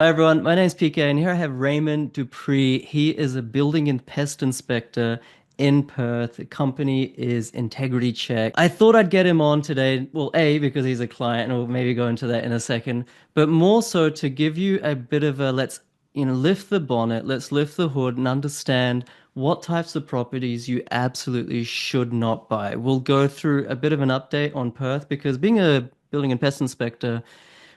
Hi everyone, my name's PK, and here I have Raymond Dupree. He is a building and pest inspector in Perth. The company is Integricheck. I thought I'd get him on today. Well, A, because he's a client, and we'll maybe go into that in a second, but more so to give you a bit of a let's, lift the bonnet, let's lift the hood and understand what types of properties you absolutely should not buy. We'll go through a bit of an update on Perth because being a building and pest inspector,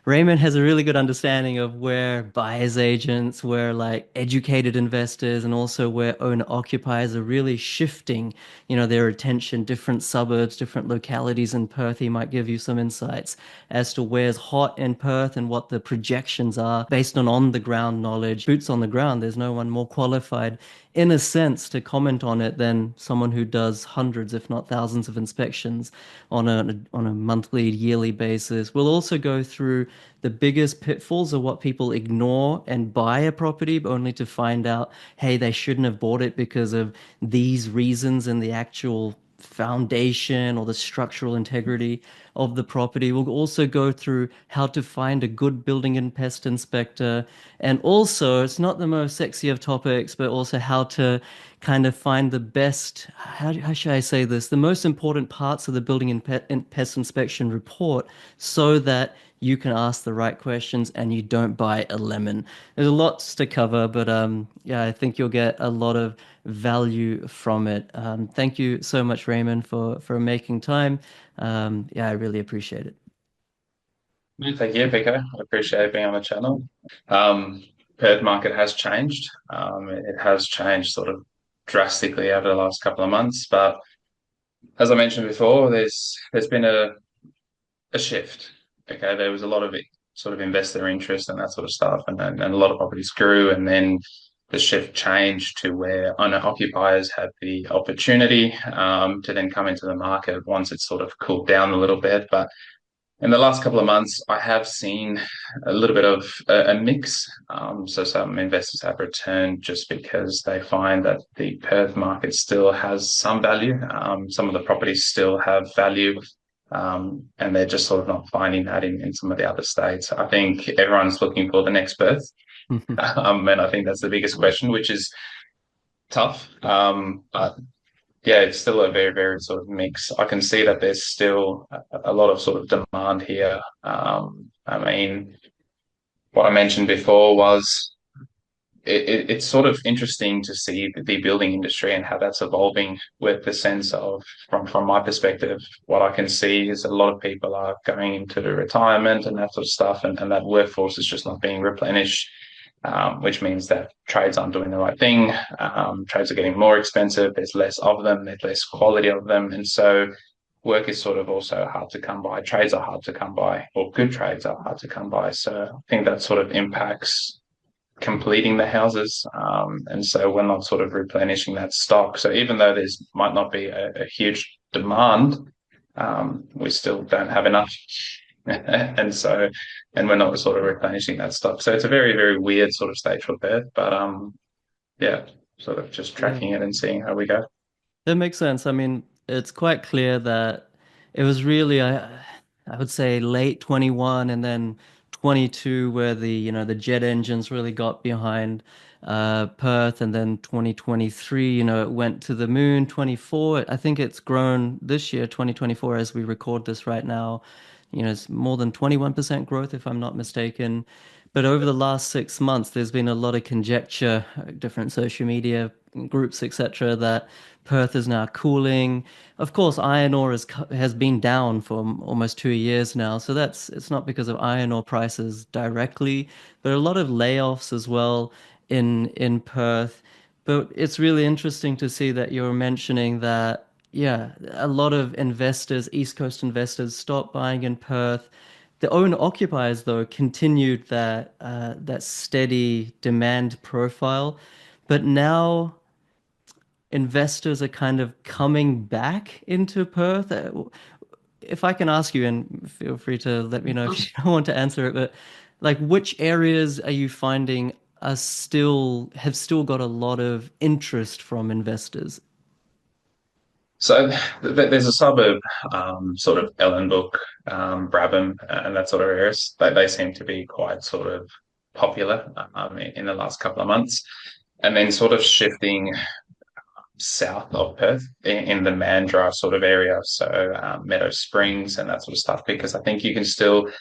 Raymond has a really good understanding of where buyers agents, where like educated investors, and also where owner occupiers are really shifting, their attention, different suburbs, different localities in Perth. He might give you some insights as to where's hot in Perth and what the projections are based on the ground knowledge, boots on the ground. There's no one more qualified in a sense to comment on it than someone who does hundreds, if not thousands, of inspections on a monthly, yearly basis. We'll also go through the biggest pitfalls of what people ignore and buy a property, but only to find out, hey, they shouldn't have bought it because of these reasons in the actual foundation or the structural integrity of the property. We'll also go through how to find a good building and pest inspector. And also, it's not the most sexy of topics, but also how to kind of find the best, how should I say this, the most important parts of the building and pest inspection report so that you can ask the right questions and you don't buy a lemon. There's a lot to cover, but yeah, I think you'll get a lot of value from it. Thank you so much, Raymond, for making time. Yeah, I really appreciate it. Thank you, Pico. I appreciate being on the channel. Um, Perth market has changed. It has changed sort of drastically over the last couple of months. But as I mentioned before, there's been a shift. Okay, there was a lot of sort of investor interest and that sort of stuff, and a lot of properties grew, and then the shift changed to where owner occupiers had the opportunity to then come into the market once it sort of cooled down a little bit. But in the last couple of months, I have seen a little bit of a mix. So some investors have returned just because they find that the Perth market still has some value. Some of the properties still have value, and they're just sort of not finding that in some of the other states. I think everyone's looking for the next Perth, and I think that's the biggest question, which is tough. But yeah, it's still a very, very sort of mix. I can see that there's still a lot of sort of demand here. I mean, what I mentioned before was it's sort of interesting to see the building industry and how that's evolving with the sense of, from my perspective, what I can see is a lot of people are going into retirement and that sort of stuff, and that workforce is just not being replenished, which means that trades aren't doing the right thing. Trades are getting more expensive. There's less of them. There's less quality of them, and so work is sort of also hard to come by. Trades are hard to come by, or good trades are hard to come by. So I think that sort of impacts completing the houses, and so we're not sort of replenishing that stock. So even though there's might not be a huge demand, we still don't have enough. and so and we're not sort of replenishing that stock. So it's a very, very weird sort of stage for Perth. But yeah, sort of just Yeah. tracking it and seeing how we go. That makes sense. I mean, it's quite clear that it was really, I would say, late 21 and then 22 where the jet engines really got behind Perth, and then 2023, it went to the moon. 24, I think it's grown this year, 2024, as we record this right now. It's more than 21% growth, if I'm not mistaken. But over the last 6 months, there's been a lot of conjecture, different social media groups, etc., that Perth is now cooling. Of course, iron ore has been down for almost 2 years now, so it's not because of iron ore prices directly, but a lot of layoffs as well in Perth. But it's really interesting to see that you're mentioning that, yeah, a lot of investors, East Coast investors, stopped buying in Perth. The owner occupiers, though, continued that steady demand profile, but now investors are kind of coming back into Perth. If I can ask you, and feel free to let me know if you don't want to answer it, but like, which areas are you finding have still got a lot of interest from investors? So there's a suburb, sort of Ellenbrook, Brabham, and that sort of areas. They seem to be quite sort of popular in the last couple of months, and then sort of shifting south of Perth in the Mandurah sort of area, so Meadow Springs and that sort of stuff, because I think you can still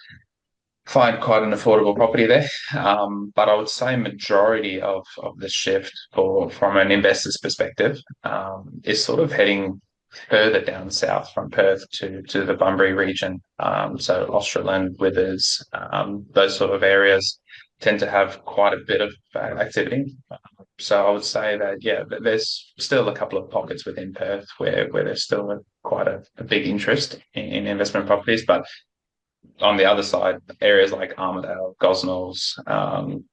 find quite an affordable property there. But I would say majority of the shift for from an investor's perspective is sort of heading further down south from Perth to the Bunbury region. So Australand, Withers, those sort of areas tend to have quite a bit of activity. So I would say that, yeah, there's still a couple of pockets within Perth where there's still quite a big interest in investment properties. But on the other side, areas like Armidale, Gosnells,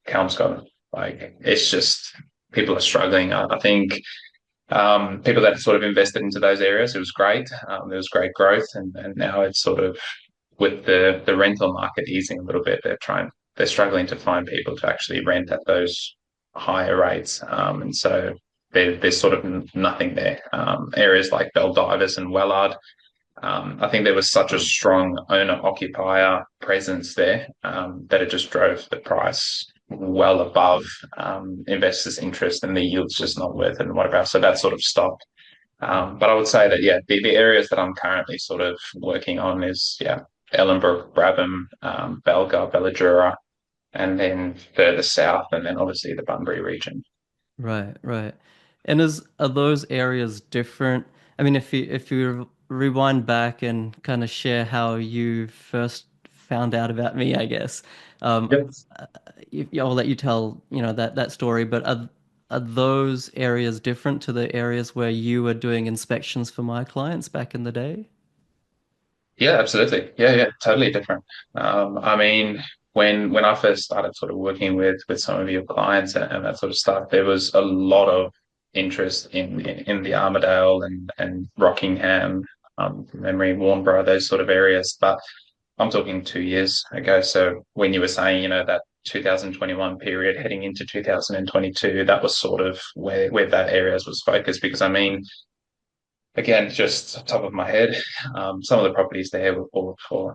Kelmscott, like it's just people are struggling. I think people that sort of invested into those areas, it was great. There was great growth, and now it's sort of with the rental market easing a little bit, they're struggling to find people to actually rent at those higher rates, and so there's sort of nothing there. Areas like Beldivis and Wellard, I think there was such a strong owner-occupier presence there that it just drove the price well above investors' interest, and the yield's just not worth it and whatever else. So that sort of stopped. But I would say that, yeah, the areas that I'm currently sort of working on is, yeah, Ellenbrook, Brabham, Belgar, Belladura, and then further south, and then obviously the Bunbury region. Right, right. And is are those areas different? I mean, if you rewind back and kind of share how you first found out about me, I guess. Um, Yep. I'll let you tell, that story, but are those areas different to the areas where you were doing inspections for my clients back in the day? Yeah, absolutely. Yeah, yeah, totally different. I mean, when I first started sort of working with some of your clients and that sort of stuff, there was a lot of interest in the Armidale and Rockingham, Memory, Warnbro, those sort of areas. But I'm talking 2 years ago. So when you were saying, that 2021 period heading into 2022, that was sort of where that areas was focused. Because I mean, again, just top of my head, some of the properties there were bought for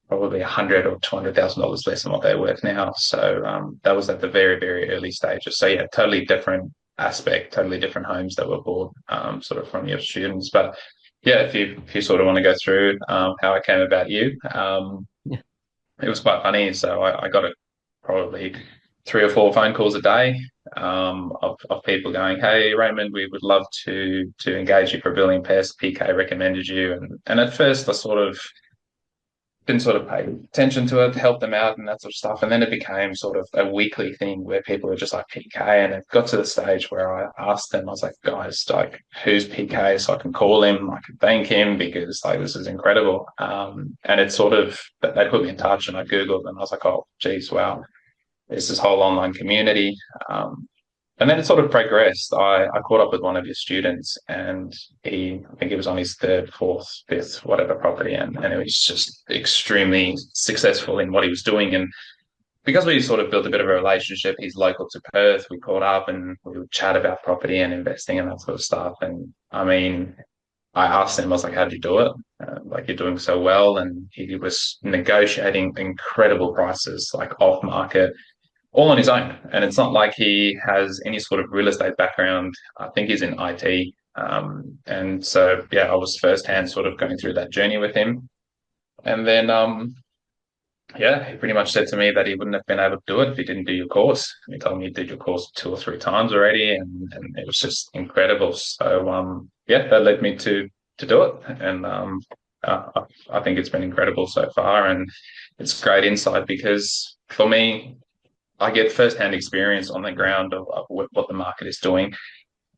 probably 100 or $200,000 less than what they're worth now. So that was at the very, very early stages. So yeah, totally different aspect, totally different homes that were bought, sort of from your students. But yeah, if you sort of want to go through how I came about you, Yeah. it was quite funny. So I got it probably 3 or 4 phone calls a day of people going, "Hey, Raymond, we would love to engage you for building pest. PK recommended you." And at first, I sort of didn't sort of pay attention to it, help them out and that sort of stuff. And then it became sort of a weekly thing where people were just like PK. And it got to the stage where I asked them, I was like, guys, like, who's PK so I can call him, I can thank him because like this is incredible. And it sort of they put me in touch and I Googled and I was like, oh, geez, wow, there's this whole online community. And then it sort of progressed. I caught up with one of your students and I think it was on his third, fourth, fifth, whatever property. And it was just extremely successful in what he was doing. And because we sort of built a bit of a relationship, he's local to Perth. We caught up and we would chat about property and investing and that sort of stuff. And I mean, I asked him, I was like, how did you do it? Like, you're doing so well. And he was negotiating incredible prices, like off market, all on his own. And it's not like he has any sort of real estate background. I think he's in IT. And so, yeah, I was firsthand sort of going through that journey with him. And then, yeah, he pretty much said to me that he wouldn't have been able to do it if he didn't do your course. He told me he did your course 2 or 3 times already, and it was just incredible. So, yeah, that led me to do it. And I think it's been incredible so far. And it's great insight because for me, I get firsthand experience on the ground of what the market is doing.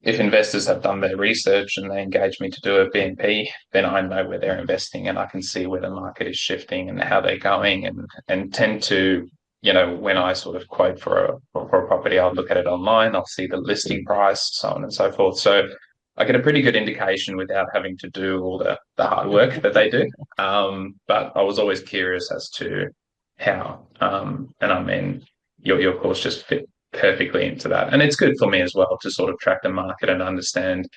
If investors have done their research and they engage me to do a BNP, then I know where they're investing and I can see where the market is shifting and how they're going and tend to, when I sort of quote for a property, I'll look at it online, I'll see the listing price, so on and so forth. So I get a pretty good indication without having to do all the hard work that they do. But I was always curious as to how. And I mean, your course just fit perfectly into that. And it's good for me as well to sort of track the market and understand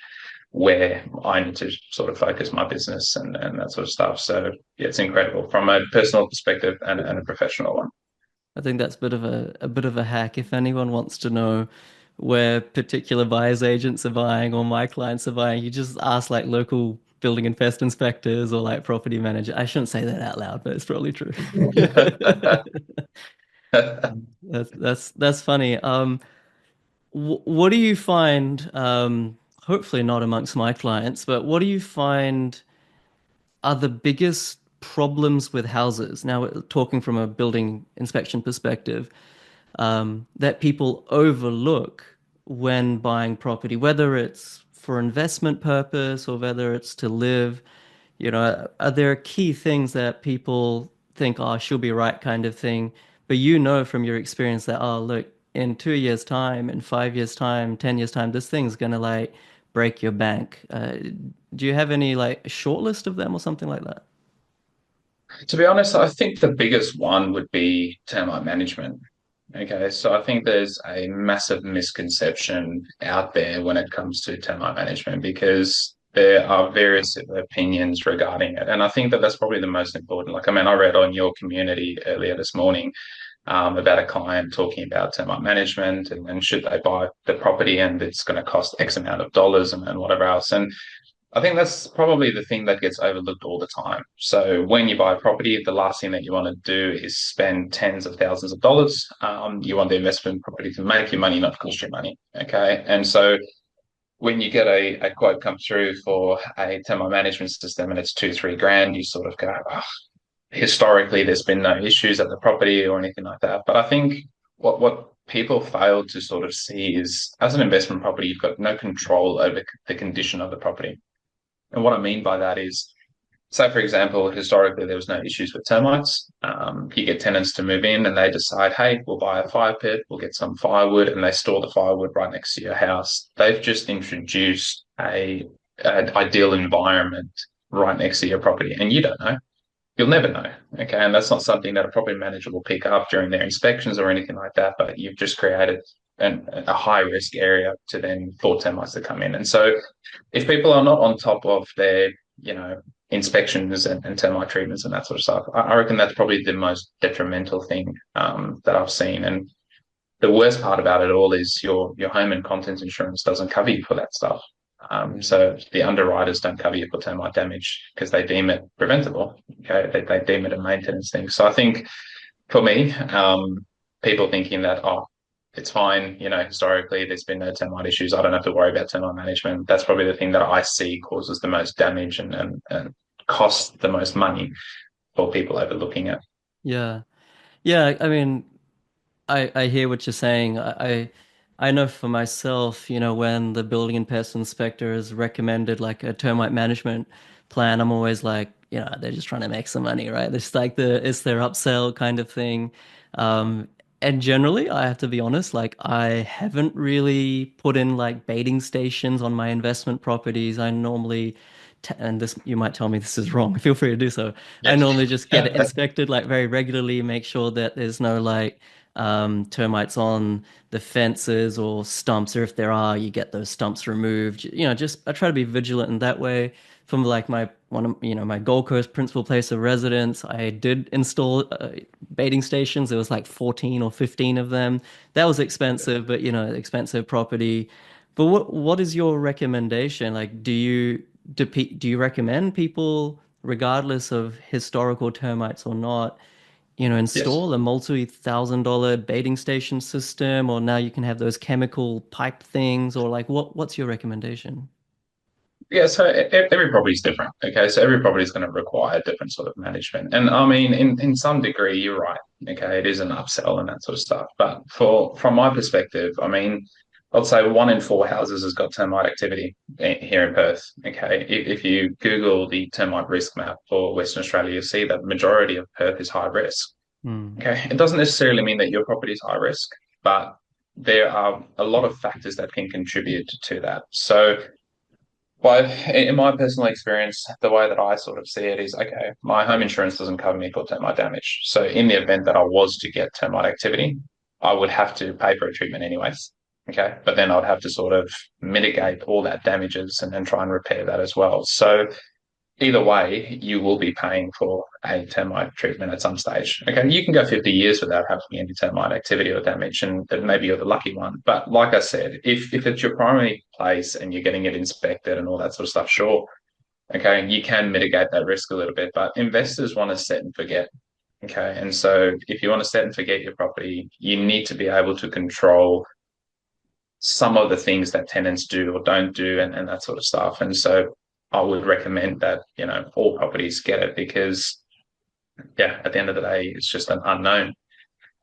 where I need to sort of focus my business and that sort of stuff. So yeah, it's incredible from a personal perspective and a professional one. I think that's a bit of a hack. If anyone wants to know where particular buyers agents are buying or my clients are buying, you just ask like local building and pest inspectors or like property manager. I shouldn't say that out loud, but it's probably true. That's funny. What do you find? Hopefully not amongst my clients, but what do you find are the biggest problems with houses? Now, we're talking from a building inspection perspective, that people overlook when buying property, whether it's for investment purpose or whether it's to live. Are there key things that people think, oh, she'll be right kind of thing, but you know from your experience that, oh, look, in 2 years' time, in 5 years' time, 10 years' time, this thing's gonna like break your bank. Do you have any like short list of them or something like that? To be honest, I think the biggest one would be termite management. Okay, so I think there's a massive misconception out there when it comes to termite management because there are various opinions regarding it. And I think that that's probably the most important. Like, I mean, I read on your community earlier this morning about a client talking about termite management and should they buy the property and it's going to cost X amount of dollars and whatever else. And I think that's probably the thing that gets overlooked all the time. So when you buy a property, the last thing that you want to do is spend tens of thousands of dollars. You want the investment property to make you money, not cost you money. Okay. And so when you get a quote come through for a termite management system and it's 2, 3 grand, you sort of go, oh, historically there's been no issues at the property or anything like that. But I think what people fail to sort of see is as an investment property, you've got no control over the condition of the property. And what I mean by that is, say, for example, historically there was no issues with termites. You get tenants to move in and they decide, hey, we'll buy a fire pit, we'll get some firewood, and they store the firewood right next to your house. They've just introduced an ideal environment right next to your property, and you don't know. You'll never know. Okay. And that's not something that a property manager will pick up during their inspections or anything like that, but you've just created a high risk area to then for termites to come in. And so if people are not on top of their, inspections and termite treatments and that sort of stuff, I reckon that's probably the most detrimental thing that I've seen. And the worst part about it all is your home and contents insurance doesn't cover you for that stuff. Yeah. So the underwriters don't cover you for termite damage because they deem it preventable. Okay, they deem it a maintenance thing. So I think for me, people thinking that it's fine. Historically there's been no termite issues. I don't have to worry about termite management. That's probably the thing that I see causes the most damage and costs the most money for people overlooking it. Yeah. Yeah, I mean, I hear what you're saying. I know for myself, when the building and pest inspector has recommended like a termite management plan, I'm always like, they're just trying to make some money, right? It's like it's their upsell kind of thing. Um, and generally, I have to be honest, like I haven't really put in like baiting stations on my investment properties. I normally and this you might tell me this is wrong. Feel free to do so. I Yeah. normally just get it inspected like very regularly, make sure that there's no like termites on the fences or stumps, or if there are, you get those stumps removed. Just I try to be vigilant in that way. From like my one of my Gold Coast principal place of residence, I did install baiting stations. There was like 14 or 15 of them. That was expensive, but expensive property. But what is your recommendation? Like, do you recommend people, regardless of historical termites or not, Yes. install a multi-thousand-dollar baiting station system, or now you can have those chemical pipe things, or like what's your recommendation? Yeah, so every property is different. Okay, so every property is going to require different sort of management. And I mean, in some degree, you're right. Okay, it is an upsell and that sort of stuff. But from my perspective, I mean, I'd say 1 in 4 houses has got termite activity here in Perth. Okay, if you Google the termite risk map for Western Australia, you'll see that the majority of Perth is high risk. Hmm. Okay, it doesn't necessarily mean that your property is high risk, but there are a lot of factors that can contribute to that. So but in my personal experience, the way that I sort of see it is, okay, my home insurance doesn't cover me for termite damage. So in the event that I was to get termite activity, I would have to pay for a treatment anyways. Okay. But then I'd have to sort of mitigate all that damages and then try and repair that as well. So either way, you will be paying for a termite treatment at some stage. Okay, you can go 50 years without having any termite activity or damage, and then maybe you're the lucky one. But like I said, if it's your primary place and you're getting it inspected and all that sort of stuff, sure, okay, you can mitigate that risk a little bit. But investors want to set and forget. Okay, and so if you want to set and forget your property, you need to be able to control some of the things that tenants do or don't do and that sort of stuff. And so I would recommend that, all properties get it because, yeah, at the end of the day, it's just an unknown.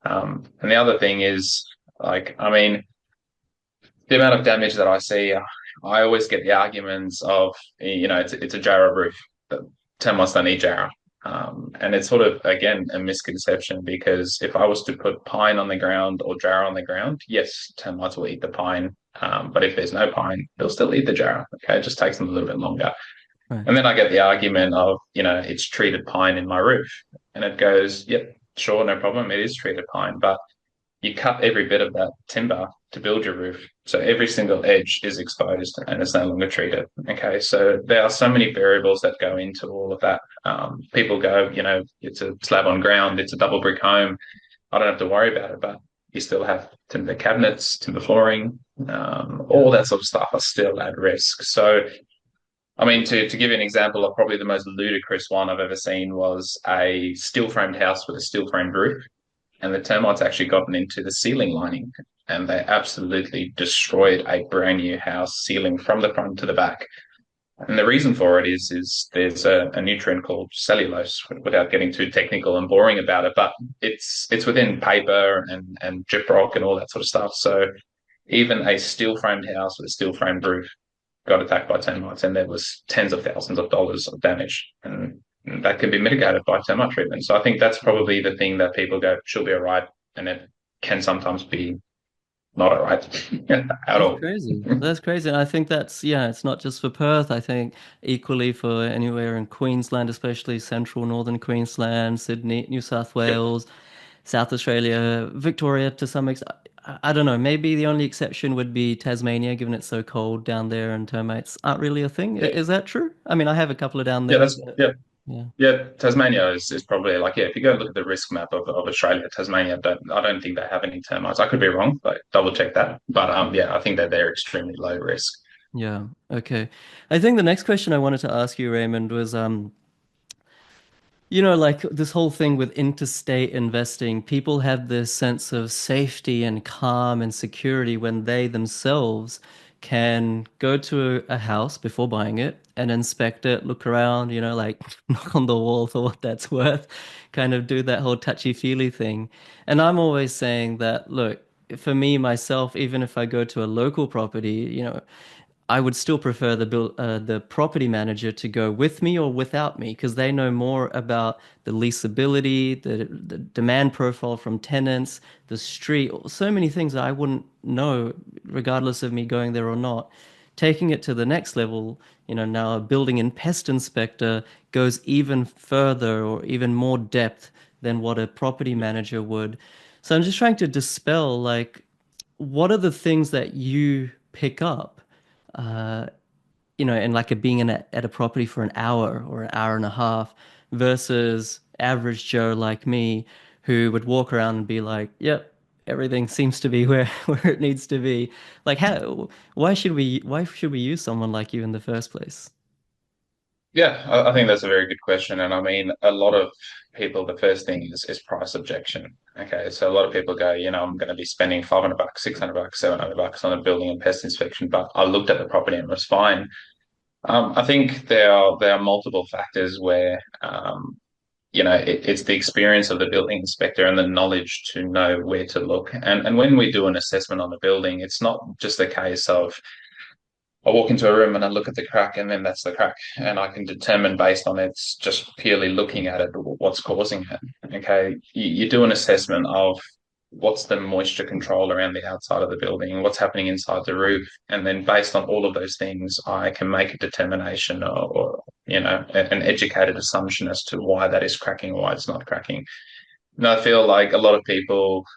And the other thing is, like, I mean, the amount of damage that I see, I always get the arguments of, it's a Jarrah roof. The termites don't eat Jarrah. And it's sort of, again, a misconception because if I was to put pine on the ground or Jarrah on the ground, yes, termites will eat the pine. But if there's no pine, they'll still eat the Jarrah. Okay, it just takes them a little bit longer. Right. And then I get the argument of, it's treated pine in my roof. And it goes, yep, sure, no problem. It is treated pine. But you cut every bit of that timber to build your roof. So every single edge is exposed and it's no longer treated. Okay. So there are so many variables that go into all of that. People go, it's a slab on ground, it's a double brick home. I don't have to worry about it, but you still have timber cabinets, timber flooring, Yeah. all that sort of stuff are still at risk. So, I mean, to give you an example of probably the most ludicrous one I've ever seen was a steel framed house with a steel framed roof and the termites actually gotten into the ceiling lining and they absolutely destroyed a brand new house ceiling from the front to the back. And the reason for it is there's a nutrient called cellulose, without getting too technical and boring about it, but it's within paper and gyprock and all that sort of stuff. So even a steel framed house with a steel framed roof got attacked by termites, and there was tens of thousands of dollars of damage. And that can be mitigated by termite treatment. So I think that's probably the thing that people go, she'll be all right. And it can sometimes be not all right at That's all. crazy. That's crazy. And I think that's, yeah, it's not just for Perth. I think equally for anywhere in Queensland, especially central northern Queensland, Sydney, New South Yep. Wales, South Australia, Victoria to some extent. I don't know. Maybe the only exception would be Tasmania, given it's so cold down there and termites aren't really a thing. Yeah. Is that true? I mean, I have a couple of down Yeah, there, that's but yeah. yeah. Yeah, Tasmania is probably like, yeah, if you go look at the risk map of Australia, Tasmania I don't think they have any termites. I could be wrong, but double check that. But yeah, I think that they're extremely low risk. Yeah. Okay. I think the next question I wanted to ask you, Raymond, was like this whole thing with interstate investing, people have this sense of safety and calm and security when they themselves can go to a house before buying it and inspect it, look around, like knock on the wall for what that's worth, kind of do that whole touchy-feely thing. And I'm always saying that, look, for me, myself, even if I go to a local property, I would still prefer the property manager to go with me or without me because they know more about the leasability, the demand profile from tenants, the street, so many things that I wouldn't know regardless of me going there or not. Taking it to the next level, now a building and pest inspector goes even further or even more depth than what a property manager would. So I'm just trying to dispel like what are the things that you pick up uh, and like being at a property for an hour or an hour and a half versus average Joe like me who would walk around and be like, yep, everything seems to be where, where it needs to be. Like why should we use someone like you in the first place? Yeah, I think that's a very good question. And I mean, a lot of people, the first thing is price objection. Okay, so a lot of people go, I'm going to be spending $500, $600, $700 on a building and pest inspection, but I looked at the property and it was fine. I think there are multiple factors where it's the experience of the building inspector and the knowledge to know where to look. And when we do an assessment on the building, it's not just a case of I walk into a room and I look at the crack and then that's the crack. And I can determine based on it's just purely looking at it what's causing it. Okay. You do an assessment of what's the moisture control around the outside of the building, what's happening inside the roof. And then based on all of those things, I can make a determination or an educated assumption as to why that is cracking or why it's not cracking. And I feel like a lot of people,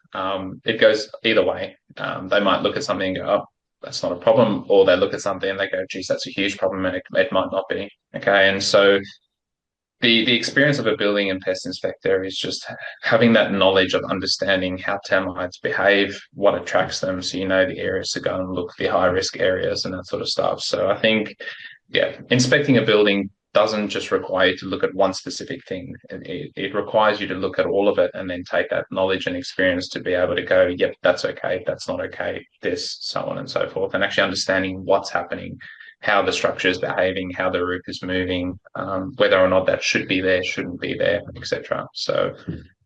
it goes either way. They might look at something and go, oh, that's not a problem, or they look at something and they go, geez, that's a huge problem, and it might not be. Okay. And so the experience of a building and pest inspector is just having that knowledge of understanding how termites behave, what attracts them, so you know the areas to go and look, the high risk areas and that sort of stuff. So I think, yeah, inspecting a building doesn't just require you to look at one specific thing. It requires you to look at all of it and then take that knowledge and experience to be able to go, yep, that's okay, that's not okay, this, so on and so forth, and actually understanding what's happening, how the structure is behaving, how the roof is moving, whether or not that should be there, shouldn't be there, etc. So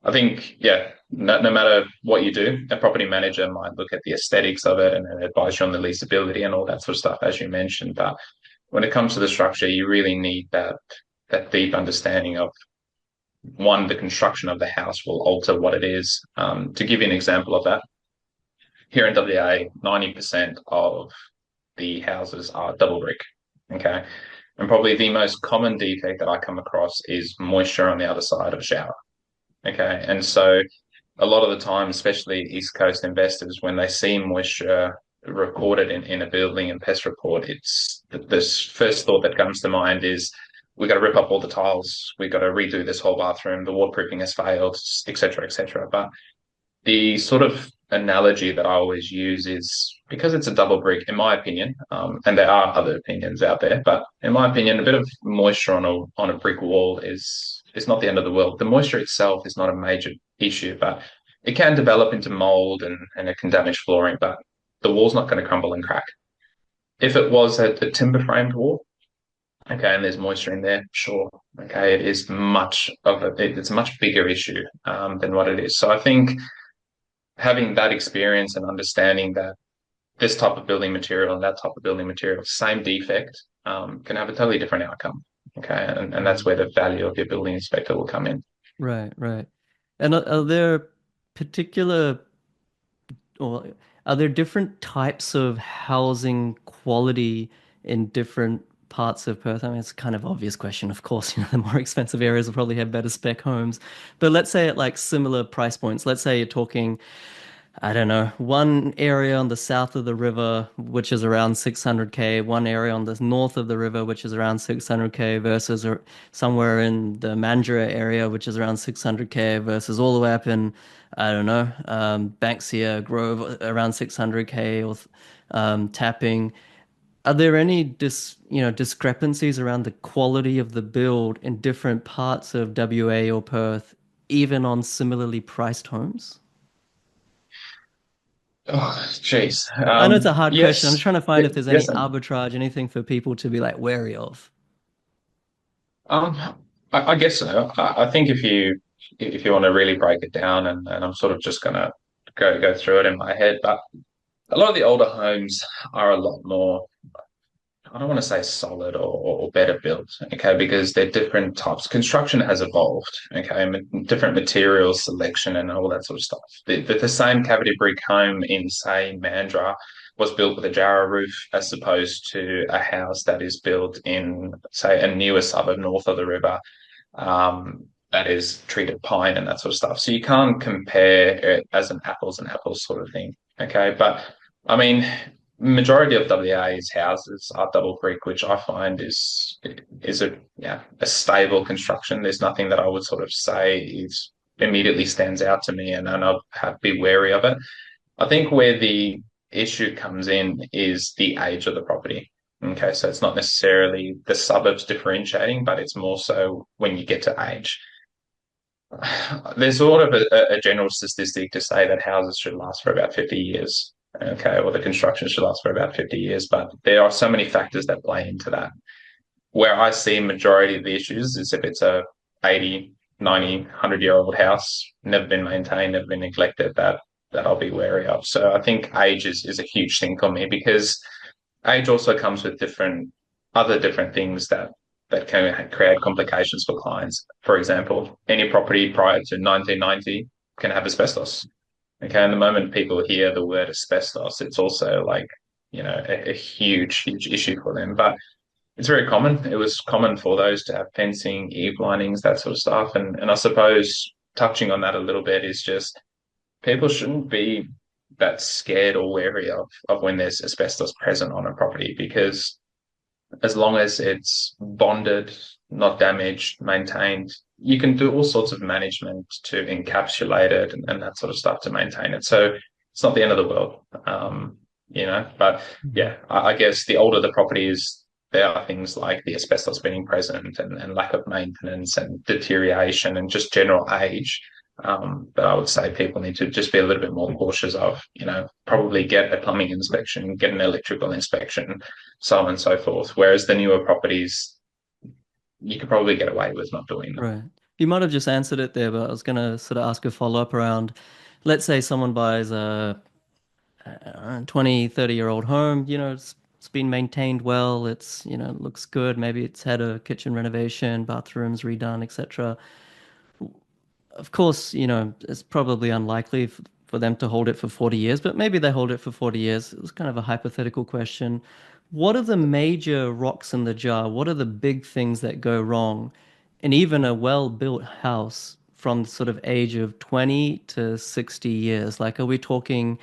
I think, yeah, no matter what you do, a property manager might look at the aesthetics of it and then advise you on the leasability and all that sort of stuff, as you mentioned. But when it comes to the structure, you really need that deep understanding of, one, the construction of the house will alter what it is. To give you an example of that, here in WA, 90% of the houses are double brick. Okay. And probably the most common defect that I come across is moisture on the other side of a shower. Okay. And so a lot of the time, especially East Coast investors, when they see moisture recorded in a building and pest report, it's this first thought that comes to mind is, we've got to rip up all the tiles, we've got to redo this whole bathroom, the waterproofing has failed, etc., etc. But the sort of analogy that I always use is, because it's a double brick, in my opinion, and there are other opinions out there, but in my opinion, a bit of moisture on a brick wall is not the end of the world. The moisture itself is not a major issue, but it can develop into mold and it can damage flooring, but the wall's not going to crumble and crack. If it was a timber framed wall, okay, and there's moisture in there, sure, okay, it is it's a much bigger issue than what it is. So I think having that experience and understanding that this type of building material and that type of building material, same defect, can have a totally different outcome. Okay. And that's where the value of your building inspector will come in. Right, right. And are there particular, or are there different types of housing quality in different parts of Perth? I mean, it's a kind of obvious question, of course. The more expensive areas will probably have better spec homes. But let's say at like similar price points, let's say you're talking, I don't know, one area on the south of the river, which is around 600K, one area on the north of the river, which is around 600K, versus somewhere in the Mandurah area, which is around 600K, versus all the way up in, I don't know, Banksia Grove around 600K, or Tapping. Are there any discrepancies around the quality of the build in different parts of WA or Perth, even on similarly priced homes? Oh, geez. I know it's a hard question. I'm Yes. just trying to find if there's any Yes. And, arbitrage, anything for people to be like wary of. um, I guess so. I think if you want to really break it down, and I'm sort of just gonna go through it in my head, but a lot of the older homes are a lot more, I don't want to say solid or better built, okay, because they're different types. Construction has evolved, okay, different materials selection and all that sort of stuff. The same cavity brick home in, say, Mandurah was built with a Jarrah roof as opposed to a house that is built in, say, a newer suburb north of the river, that is treated pine and that sort of stuff. So you can't compare it as an apples and apples sort of thing, okay? But I mean, majority of WA's houses are double brick, which I find is a stable construction. There's nothing that I would sort of say is immediately stands out to me, and I'll be wary of it. I think where the issue comes in is the age of the property. Okay, so it's not necessarily the suburbs differentiating, but it's more so when you get to age. There's sort of a general statistic to say that houses should last for about 50 years. Okay, or the construction should last for about 50 years, but there are so many factors that play into that. Where I see majority of the issues is if it's a 80, 90, 100-year-old house, never been maintained, never been neglected, that I'll be wary of. So I think age is a huge thing for me, because age also comes with different things that can create complications for clients. For example, any property prior to 1990 can have asbestos. Okay, and the moment people hear the word asbestos, it's also like, a huge, huge issue for them. But it's very common. It was common for those to have fencing, eave linings, that sort of stuff. And I suppose touching on that a little bit is just, people shouldn't be that scared or wary of when there's asbestos present on a property, because as long as it's bonded, not damaged, maintained, you can do all sorts of management to encapsulate it and that sort of stuff to maintain it. So it's not the end of the world, But Mhm. yeah, I guess the older the property is, there are things like the asbestos being present and lack of maintenance and deterioration and just general age. But I would say people need to just be a little bit more cautious of, probably get a plumbing inspection, get an electrical inspection, so on and so forth. Whereas the newer properties, you could probably get away with not doing them. Right. You might have just answered it there, but I was gonna sort of ask a follow-up around, let's say someone buys a 20, 30-year-old home, it's been maintained well, it looks good, maybe it's had a kitchen renovation, bathrooms redone, etc. Of course, it's probably unlikely for them to hold it for 40 years, but maybe they hold it for 40 years. It was kind of a hypothetical question. What are the major rocks in the jar? What are the big things that go wrong in even a well-built house from sort of age of 20 to 60 years? Like, are we talking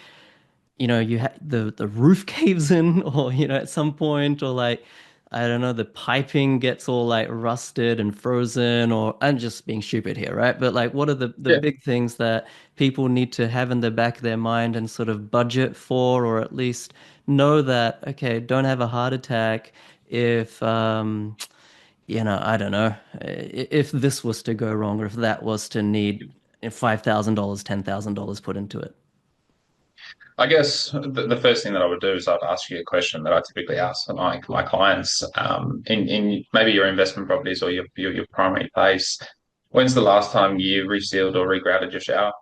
the roof caves in, or at some point, or like I don't know, the piping gets all like rusted and frozen, or I'm just being stupid here, right? But like, what are the Yeah. big things that people need to have in the back of their mind and sort of budget for, or at least know that, okay, don't have a heart attack if I don't know, if this was to go wrong, or if that was to need $5,000, $10,000 put into it. I guess the first thing that I would do is I'd ask you a question that I typically ask my clients, in maybe your investment properties or your primary place. When's the last time you resealed or regrouted your shower?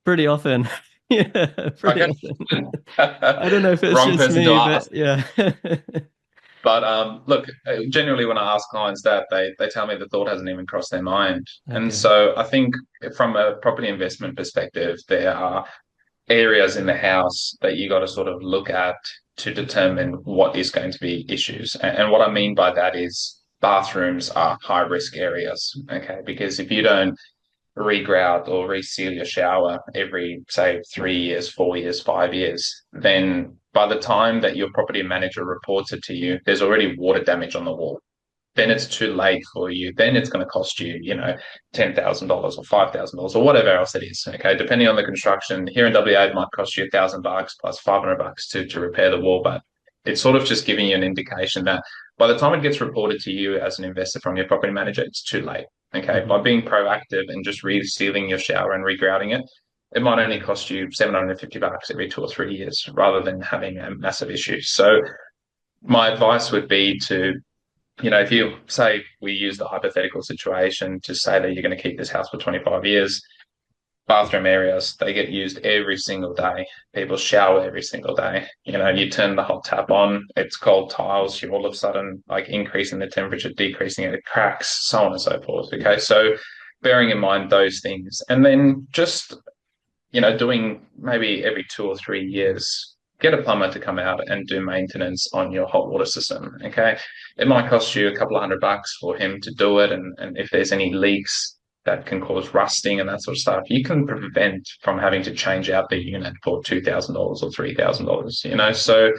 Pretty often. Yeah, pretty Okay. often. I don't know if it's Wrong just person to me, ask. but yeah. But look, generally, when I ask clients that, they tell me the thought hasn't even crossed their mind. And Okay. so I think from a property investment perspective, there are areas in the house that you got to sort of look at to determine what is going to be issues. And what I mean by that is bathrooms are high risk areas. Okay. Because if you don't regrout or reseal your shower every, say, 3 years, 4 years, 5 years, then by the time that your property manager reports it to you, there's already water damage on the wall. Then it's too late for you. Then it's going to cost you, $10,000 or $5,000 or whatever else it is. Okay, depending on the construction. Here in WA, it might cost you $1,000 plus $500 to repair the wall, but it's sort of just giving you an indication that by the time it gets reported to you as an investor from your property manager, it's too late. Okay, by Hmm. being proactive and just resealing your shower and regrouting it, it might only cost you $750 every 2 or 3 years rather than having a massive issue. So my advice would be to, if you say we use the hypothetical situation to say that you're going to keep this house for 25 years, bathroom areas, they get used every single day. People shower every single day. You turn the hot tap on, it's cold tiles, you all of a sudden like increasing the temperature, decreasing it, it cracks, so on and so forth. Okay. So bearing in mind those things. And then just, doing maybe every 2 or 3 years, get a plumber to come out and do maintenance on your hot water system. Okay. It might cost you a couple of $100 for him to do it. And if there's any leaks that can cause rusting and that sort of stuff, you can prevent from having to change out the unit for $2,000 or $3,000. So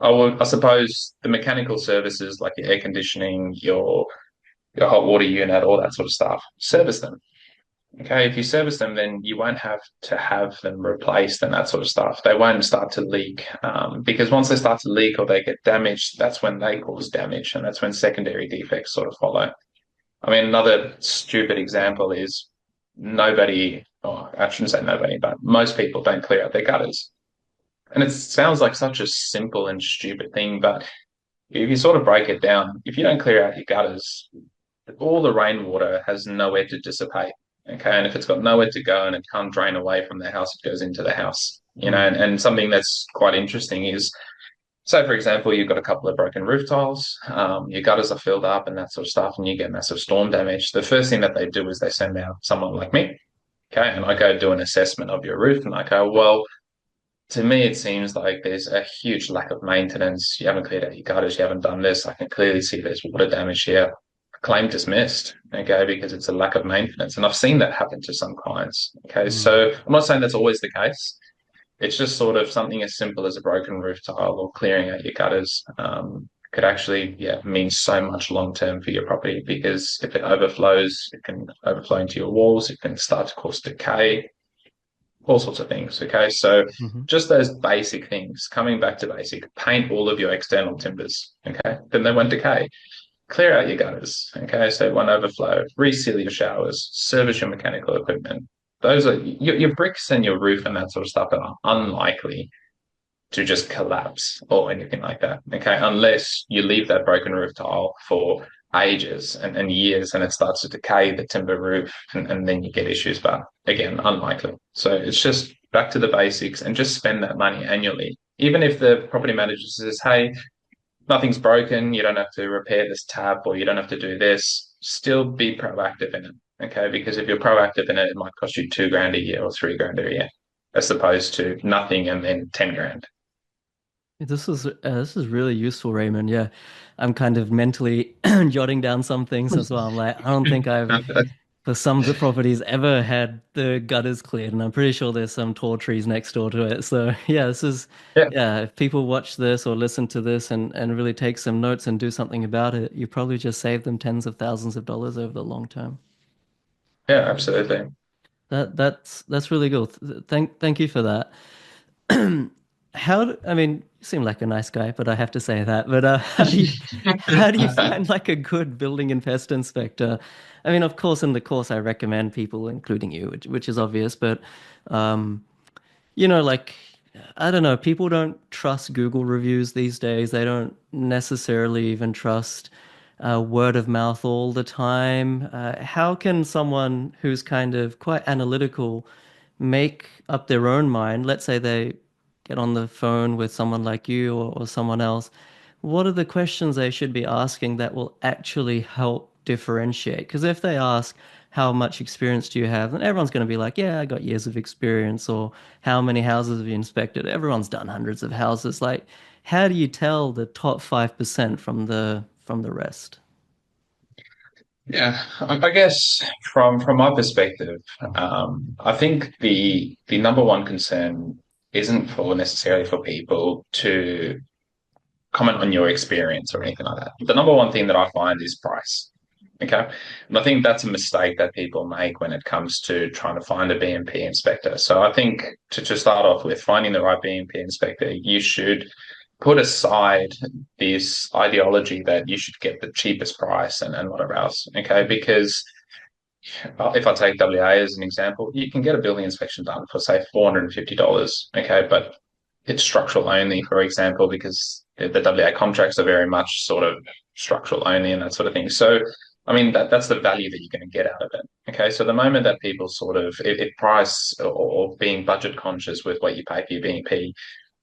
I suppose the mechanical services like your air conditioning, your hot water unit, all that sort of stuff, service them. Okay, if you service them, then you won't have to have them replaced and that sort of stuff. They won't start to leak, because once they start to leak or they get damaged, that's when they cause damage, and that's when secondary defects sort of follow. I mean, another stupid example is nobody, oh, I shouldn't say nobody, but most people don't clear out their gutters. And it sounds like such a simple and stupid thing, but if you sort of break it down, if you don't clear out your gutters, all the rainwater has nowhere to dissipate. Okay. And if it's got nowhere to go and it can't drain away from the house, it goes into the house. And something that's quite interesting is, say, for example, you've got a couple of broken roof tiles, your gutters are filled up and that sort of stuff, and you get massive storm damage. The first thing that they do is they send out someone like me. Okay. And I go do an assessment of your roof and I go, well, to me, it seems like there's a huge lack of maintenance. You haven't cleared out your gutters. You haven't done this. I can clearly see there's water damage here. claim dismissed, okay, because it's a lack of maintenance. And I've seen that happen to some clients. Okay. Mm. So I'm not saying that's always the case. It's just sort of something as simple as a broken roof tile or clearing out your gutters could actually, yeah, mean so much long term for your property because if it overflows, it can overflow into your walls, it can start to cause decay, all sorts of things. Okay. So Hmm. just those basic things, coming back to basic, paint all of your external timbers. Okay. Then they won't decay. Clear out your gutters. Okay. So it won't overflow. Reseal your showers. Service your mechanical equipment. Those are your bricks and your roof and that sort of stuff are unlikely to just collapse or anything like that. Okay. Unless you leave that broken roof tile for ages and years and it starts to decay the timber roof and then you get issues. But again, unlikely. So it's just back to the basics and just spend that money annually. Even if the property manager says, hey, nothing's broken, you don't have to repair this tap or you don't have to do this, still be proactive in it. Okay. Because if you're proactive in it, it might cost you 2 grand a year or 3 grand a year, as opposed to nothing and then 10 grand. This is really useful, Raymond. Yeah, I'm kind of mentally jotting down some things as well. I'm like, I don't think I've for some of the properties ever had the gutters cleared, and I'm pretty sure there's some tall trees next door to it. So yeah, Yeah. if people watch this or listen to this and really take some notes and do something about it, you probably just save them tens of thousands of dollars over the long term. Yeah, absolutely. That's really good. Thank you for that. I mean, you seem like a nice guy, but I have to say that. But how do you find like a good building and pest inspector? I mean, of course, in the course, I recommend people, including you, which is obvious. But um, like I don't know, people don't trust Google reviews these days. They don't necessarily even trust word of mouth all the time. How can someone who's kind of quite analytical make up their own mind? Let's say they get on the phone with someone like you or someone else. What are the questions they should be asking that will actually help differentiate? Because if they ask, how much experience do you have? And everyone's going to be like, yeah, I got years of experience. Or how many houses have you inspected? Everyone's done hundreds of houses. Like, how do you tell the top 5% from the rest? Yeah, I guess from my perspective, I think the number one concern isn't for necessarily for people to comment on your experience or anything like that. The number one thing that I find is price. Okay. And I think that's a mistake that people make when it comes to trying to find a BMP inspector. So I think to start off with finding the right BMP inspector, you should put aside this ideology that you should get the cheapest price and whatever else. Okay. Because if I take WA as an example, you can get a building inspection done for say $450. Okay. But it's structural only, for example, because the WA contracts are very much sort of structural only and that sort of thing. So, I mean, that's the value that you're going to get out of it. Okay. So the moment that people sort of, if price or being budget conscious with what you pay for your BNP,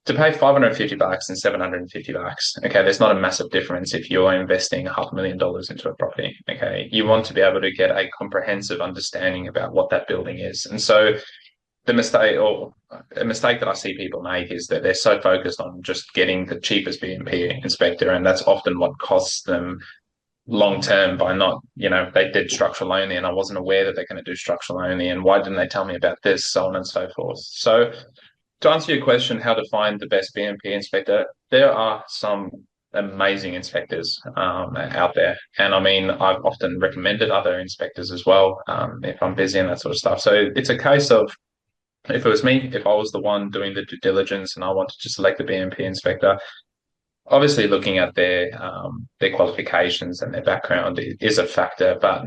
to pay $550 and $750, okay, there's not a massive difference if you're investing $500,000 into a property. Okay. You want to be able to get a comprehensive understanding about what that building is. And so the mistake or a mistake that I see people make is that they're so focused on just getting the cheapest BMP inspector, and that's often what costs them long term by not, they did structural only, and I wasn't aware that they're going to do structural only, and why didn't they tell me about this, so on and so forth. So, to answer your question, how to find the best BMP inspector, there are some amazing inspectors out there, and I mean, I've often recommended other inspectors as well if I'm busy and that sort of stuff. So it's a case of if it was me, if I was the one doing the due diligence and I wanted to select the BMP inspector, obviously looking at their qualifications and their background is a factor. But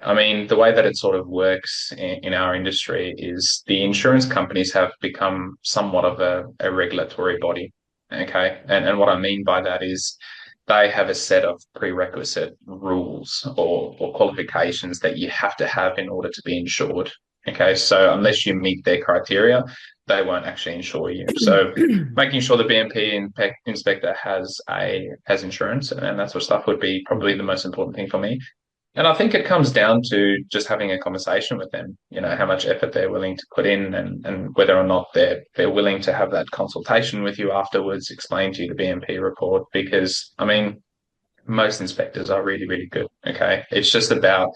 I mean, the way that it sort of works in our industry is the insurance companies have become somewhat of a regulatory body. Okay. And what I mean by that is they have a set of prerequisite rules or qualifications that you have to have in order to be insured. Okay. So unless you meet their criteria, they won't actually insure you. So making sure the BMP inspector has insurance and that sort of stuff would be probably the most important thing for me. And I think it comes down to just having a conversation with them, how much effort they're willing to put in and whether or not they're willing to have that consultation with you afterwards, explain to you the BMP report. Because I mean, Most inspectors are really, really good. Okay. It's just about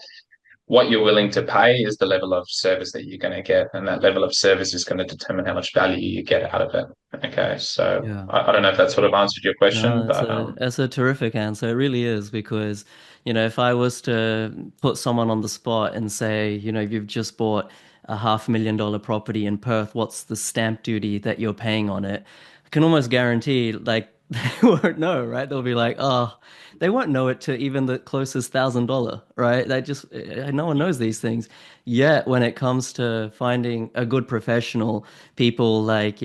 what you're willing to pay is the level of service that you're going to get. And that level of service is going to determine how much value you get out of it. Okay. So Yeah. I don't know if that sort of answered your question, No, but it's a terrific answer. It really is because, if I was to put someone on the spot and say, you've just bought a $500,000 property in Perth, what's the stamp duty that you're paying on it? I can almost guarantee like they won't know, right? They'll be like, oh, they won't know it to even the closest $1,000, right? No one knows these things. Yet when it comes to finding a good professional, people like,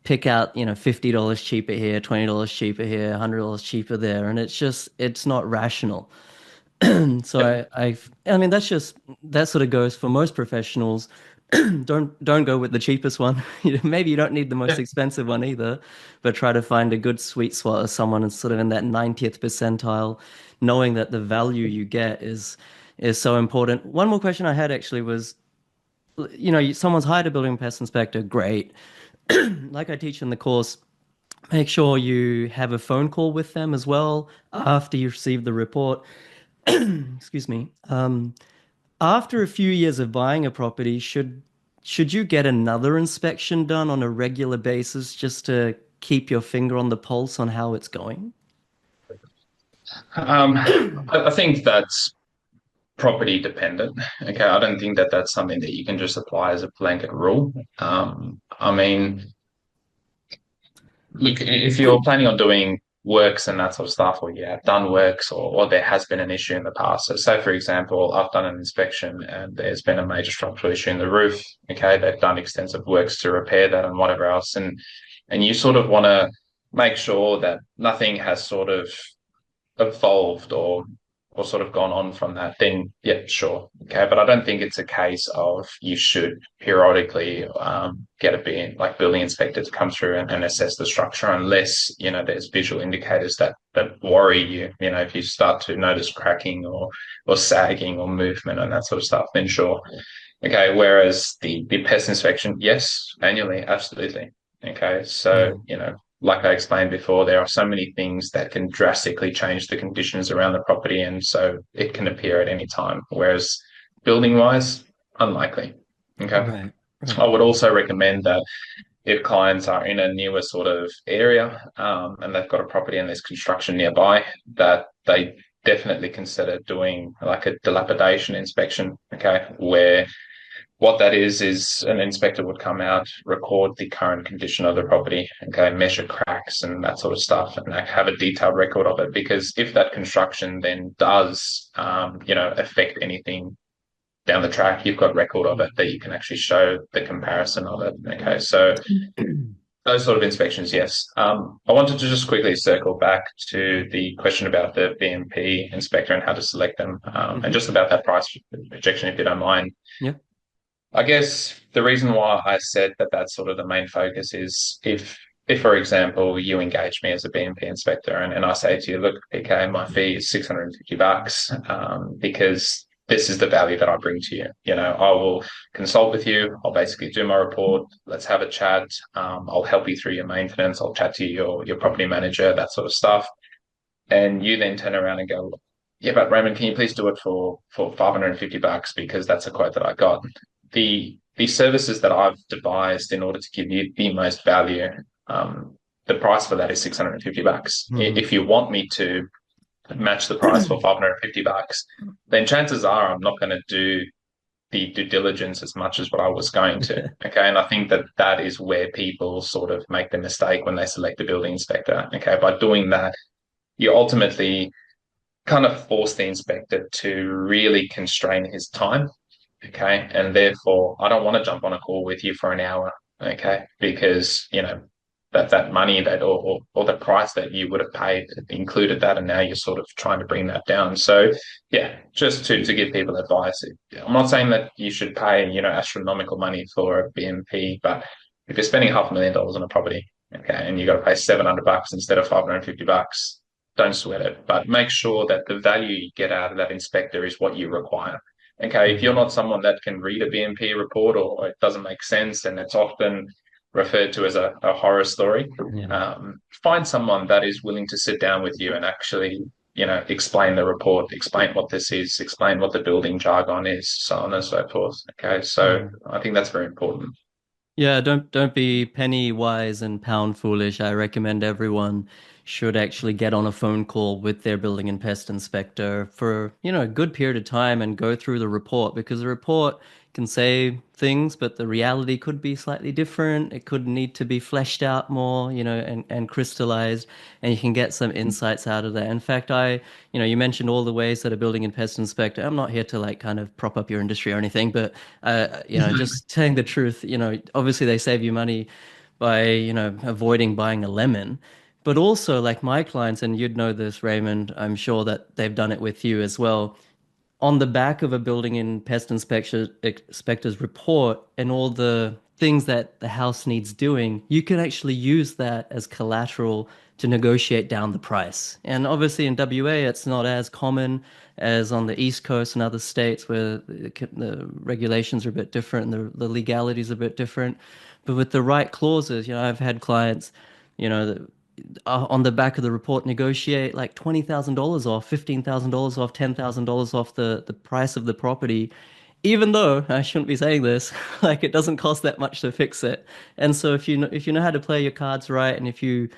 pick out, $50 cheaper here, $20 cheaper here, $100 cheaper there, and it's not rational. So yep. I mean, that sort of goes for most professionals. Don't go with the cheapest one. Maybe you don't need the most Yeah. expensive one either, but try to find a good sweet spot of someone that's sort of in that 90th percentile, knowing that the value you get is so important. One more question I had actually was, someone's hired a building pest inspector, great. Like I teach in the course, make sure you have a phone call with them as well after you receive the report. Excuse me. After a few years of buying a property, should you get another inspection done on a regular basis just to keep your finger on the pulse on how it's going? I think that's property dependent. Okay. I don't think that that's something that you can just apply as a blanket rule. I mean, look, if you're planning on doing works and that sort of stuff, or you have done works, or there has been an issue in the past. So, say for example, I've done an inspection and there's been a major structural issue in the roof. Okay, they've done extensive works to repair that and whatever else, and you sort of want to make sure that nothing has sort of evolved or sort of gone on from that, then yeah, sure. Okay. But I don't think it's a case of you should periodically get a building inspector to come through and assess the structure unless, there's visual indicators that worry you. If you start to notice cracking or sagging or movement and that sort of stuff, then sure. Okay. Whereas the pest inspection, yes, annually, absolutely. Okay. Yeah, So, like I explained before, there are so many things that can drastically change the conditions around the property, and so it can appear at any time. Whereas building wise, unlikely. Okay. right, right. I would also recommend that if clients are in a newer sort of area and they've got a property and there's construction nearby, that they definitely consider doing like a dilapidation inspection. Okay. Where what that is an inspector would come out, record the current condition of the property, okay, measure cracks and that sort of stuff, and like, have a detailed record of it. Because if that construction then does, affect anything down the track, you've got record of it that you can actually show the comparison of it. Okay, so those sort of inspections, yes. I wanted to just quickly circle back to the question about the BMP inspector and how to select them, and Hmm. just about that price projection, if you don't mind. Yeah. I guess the reason why I said that that's sort of the main focus is if for example, you engage me as a BNP inspector and I say to you, look, PK, my fee is $650 because this is the value that I bring to you. I will consult with you. I'll basically do my report. Let's have a chat. I'll help you through your maintenance. I'll chat to your property manager, that sort of stuff. And you then turn around and go, yeah, but Raymond, can you please do it for $550 because that's a quote that I got. The services that I've devised in order to give you the most value, the price for that is $650. Hmm. If you want me to match the price for $550, then chances are I'm not going to do the due diligence as much as what I was going to. Okay. And I think that that is where people sort of make the mistake when they select a building inspector. Okay. By doing that, you ultimately kind of force the inspector to really constrain his time. Okay. And therefore, I don't want to jump on a call with you for an hour. Okay. Because, that money or the price that you would have paid included that. And now you're sort of trying to bring that down. So, yeah, just to give people advice. I'm not saying that you should pay, astronomical money for a BMP, but if you're spending $500,000 on a property, okay, and you got to pay $700 instead of $550, don't sweat it, but make sure that the value you get out of that inspector is what you require. Okay, if you're Hmm. not someone that can read a BMP report or it doesn't make sense and it's often referred to as a horror story, Yeah. find someone that is willing to sit down with you and actually, explain the report, explain what this is, explain what the building jargon is, so on and so forth. Okay, so Mm. I think that's very important. Yeah, don't be penny wise and pound foolish. I recommend everyone should actually get on a phone call with their building and pest inspector for, a good period of time and go through the report because the report can say things, but the reality could be slightly different. It could need to be fleshed out more, and crystallized, and you can get some insights out of that. In fact, you mentioned all the ways that a building and pest inspector, I'm not here to like kind of prop up your industry or anything, but just telling the truth, obviously they save you money by, avoiding buying a lemon. But also, like my clients, and you'd know this, Raymond, I'm sure that they've done it with you as well on the back of a building and pest inspector's report and all the things that the house needs doing, you can actually use that as collateral to negotiate down the price. And obviously in WA, it's not as common as on the East Coast and other states where the regulations are a bit different and the legalities are a bit different. But with the right clauses, I've had clients, that on the back of the report negotiate like $20,000 off, $15,000 off, $10,000 off the price of the property, even though I shouldn't be saying this, like it doesn't cost that much to fix it. And so if you know how to play your cards right, and if you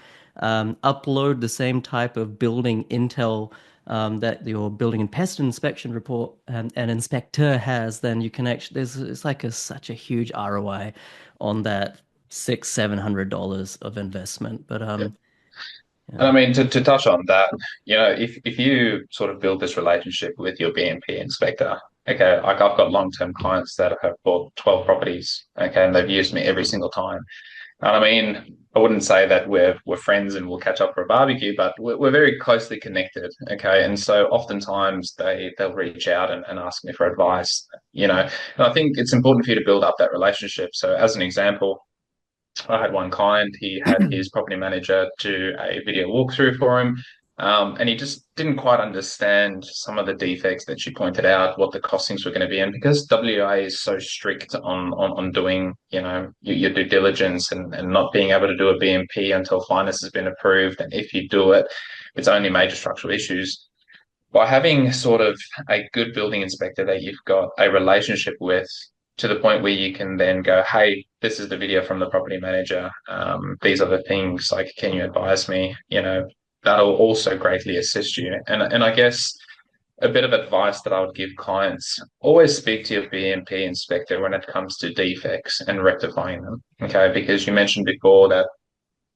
upload the same type of building intel that your building and pest inspection report and inspector has, then you can actually it's like such a huge ROI on that $600-700 of investment. But And yeah. I mean, to touch on that, if you sort of build this relationship with your BNP inspector, okay, like I've got long-term clients that have bought 12 properties, okay, and they've used me every single time. And I mean, I wouldn't say that we're friends and we'll catch up for a barbecue, but we're very closely connected, okay. And so oftentimes they'll reach out and ask me for advice, And I think it's important for you to build up that relationship. So as an example, I had one client, he had his property manager do a video walkthrough for him. And he just didn't quite understand some of the defects that she pointed out, what the costings were going to be. And because WA is so strict on doing, your due diligence and not being able to do a BMP until finance has been approved. And if you do it, it's only major structural issues. By having sort of a good building inspector that you've got a relationship with to the point where you can then go, hey, this is the video from the property manager. These are the things, like, can you advise me? That'll also greatly assist you. And I guess a bit of advice that I would give clients, always speak to your BMP inspector when it comes to defects and rectifying them. Okay. Because you mentioned before that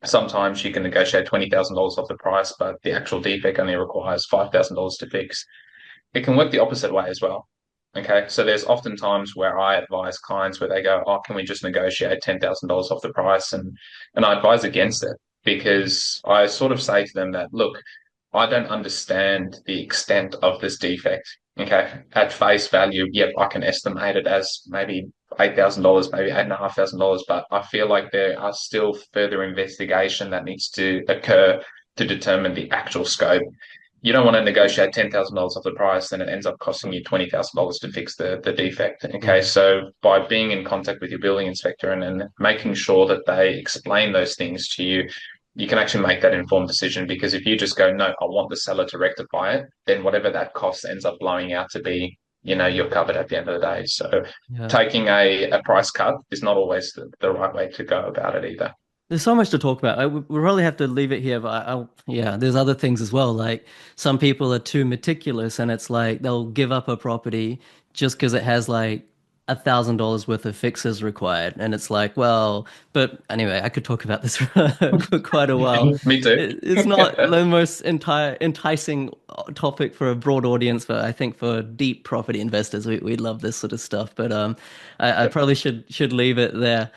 sometimes you can negotiate $20,000 off the price, but the actual defect only requires $5,000 to fix. It can work the opposite way as well. Okay, so there's often times where I advise clients where they go, "Oh, can we just negotiate $10,000 off the price?" And I advise against it because I sort of say to them that, look, I don't understand the extent of this defect. Okay, at face value, yep, I can estimate it as maybe $8,000, maybe $8,500, but I feel like there are still further investigation that needs to occur to determine the actual scope. You don't want to negotiate $10,000 off the price, then it ends up costing you $20,000 to fix the defect. Okay, Yeah. so by being in contact with your building inspector and making sure that they explain those things to you, you can actually make that informed decision. Because if you just go, no, I want the seller to rectify it, then whatever that cost ends up blowing out to be, you're covered at the end of the day. So Yeah. taking a price cut is not always the right way to go about it either. There's so much to talk about. We probably have to leave it here, but yeah, there's other things as well. Like some people are too meticulous, and it's like they'll give up a property just because it has like $1,000 worth of fixes required, and it's like, well, but anyway, I could talk about this for quite a while. Me too. It's not the most enticing topic for a broad audience, but I think for deep property investors, we love this sort of stuff. But I probably should leave it there.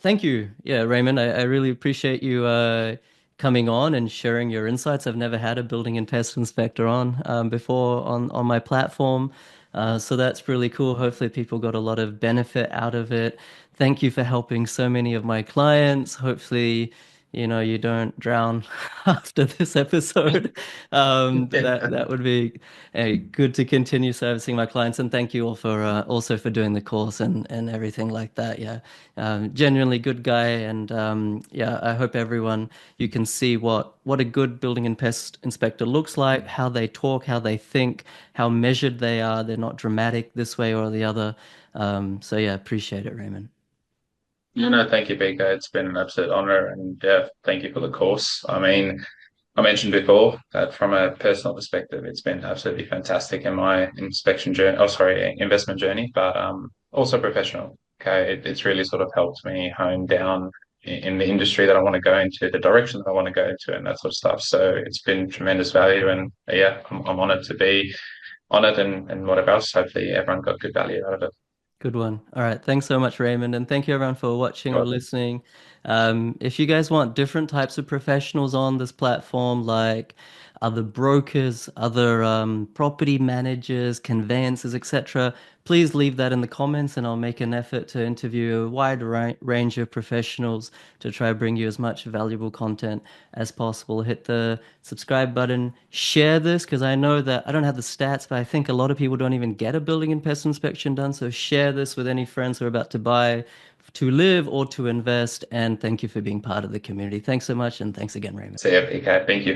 Thank you. Yeah, Raymond, I really appreciate you coming on and sharing your insights. I've never had a building and pest inspector on before on my platform. So that's really cool. Hopefully, people got a lot of benefit out of it. Thank you for helping so many of my clients. Hopefully, you don't drown after this episode. That would be good to continue servicing my clients. And thank you all for also for doing the course and everything like that. Yeah, genuinely good guy. And yeah, I hope everyone you can see what a good building and pest inspector looks like, how they talk, how they think, how measured they are. They're not dramatic this way or the other. So yeah, appreciate it, Raymond. Thank you, Bika. It's been an absolute honor, and yeah, thank you for the course. I mean, I mentioned before that from a personal perspective, it's been absolutely fantastic in my inspection journey. Oh, sorry, investment journey, but also professional. Okay, it's really sort of helped me hone down in the industry that I want to go into, the direction that I want to go into, and that sort of stuff. So it's been tremendous value, and yeah, I'm honoured to be on it, and whatever else. Hopefully, everyone got good value out of it. Good one. All right. Thanks so much, Raymond. And thank you everyone for watching You're or welcome. listening. If you guys want different types of professionals on this platform, like other brokers, other property managers, conveyancers, etc., please leave that in the comments and I'll make an effort to interview a wide range of professionals to try to bring you as much valuable content as possible. Hit the subscribe button, share this because I know that I don't have the stats, but I think a lot of people don't even get a building and pest inspection done. So share this with any friends who are about to buy, to live, or to invest. And thank you for being part of the community. Thanks so much. And thanks again, Raymond. So yeah, PK, thank you.